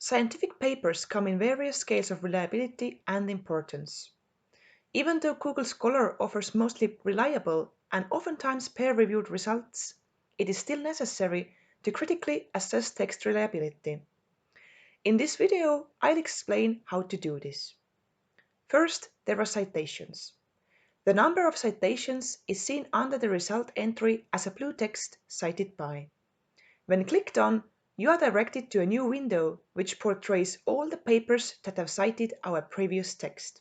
Scientific papers come in various scales of reliability and importance. Even though Google Scholar offers mostly reliable and oftentimes peer-reviewed results, it is still necessary to critically assess text reliability. In this video, I'll explain how to do this. First, there are citations. The number of citations is seen under the result entry as a blue text cited by. When clicked on, you are directed to a new window which portrays all the papers that have cited our previous text.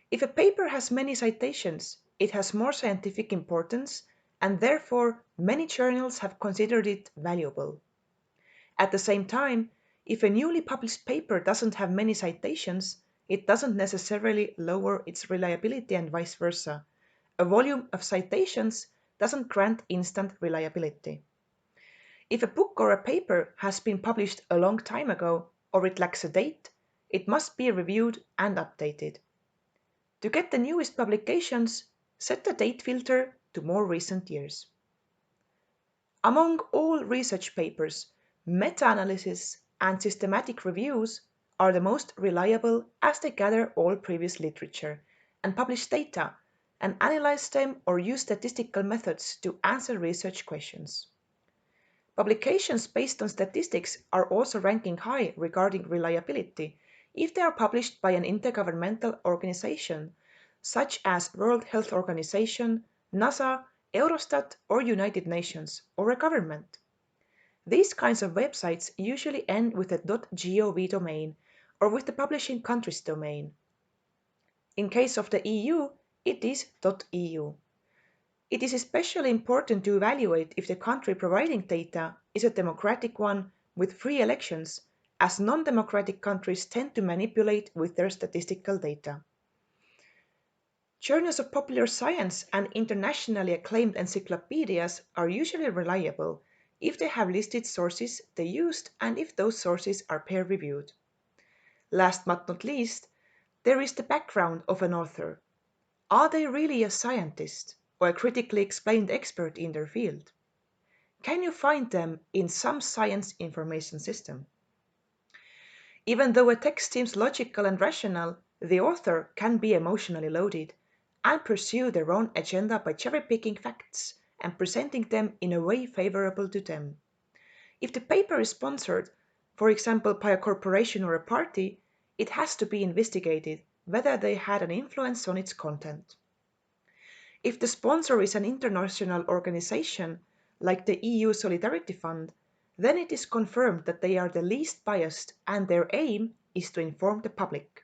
If a paper has many citations, it has more scientific importance, and therefore many journals have considered it valuable. At the same time, if a newly published paper doesn't have many citations, it doesn't necessarily lower its reliability and vice versa. A volume of citations doesn't grant instant reliability. If a book or a paper has been published a long time ago or it lacks a date, it must be reviewed and updated. To get the newest publications, set the date filter to more recent years. Among all research papers, meta-analysis and systematic reviews are the most reliable as they gather all previous literature and publish data and analyze them or use statistical methods to answer research questions. Publications based on statistics are also ranking high regarding reliability if they are published by an intergovernmental organization, such as World Health Organization, NASA, Eurostat, or United Nations, or a government. These kinds of websites usually end with a .gov domain or with the publishing country's domain. In case of the EU, it is .eu. It is especially important to evaluate if the country providing data is a democratic one with free elections, as non-democratic countries tend to manipulate with their statistical data. Journals of popular science and internationally acclaimed encyclopedias are usually reliable if they have listed sources they used and if those sources are peer-reviewed. Last but not least, there is the background of an author. Are they really a scientist or a critically explained expert in their field? Can you find them in some science information system? Even though a text seems logical and rational, the author can be emotionally loaded and pursue their own agenda by cherry-picking facts and presenting them in a way favorable to them. If the paper is sponsored, for example by a corporation or a party, it has to be investigated whether they had an influence on its content. If the sponsor is an international organization, like the EU Solidarity Fund, then it is confirmed that they are the least biased and their aim is to inform the public.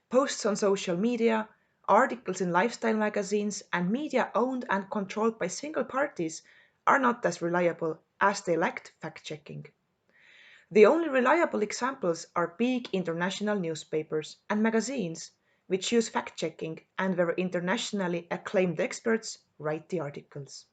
Posts on social media, articles in lifestyle magazines, and media owned and controlled by single parties are not as reliable as they lacked fact-checking. The only reliable examples are big international newspapers and magazines, which use fact-checking and where internationally acclaimed experts write the articles.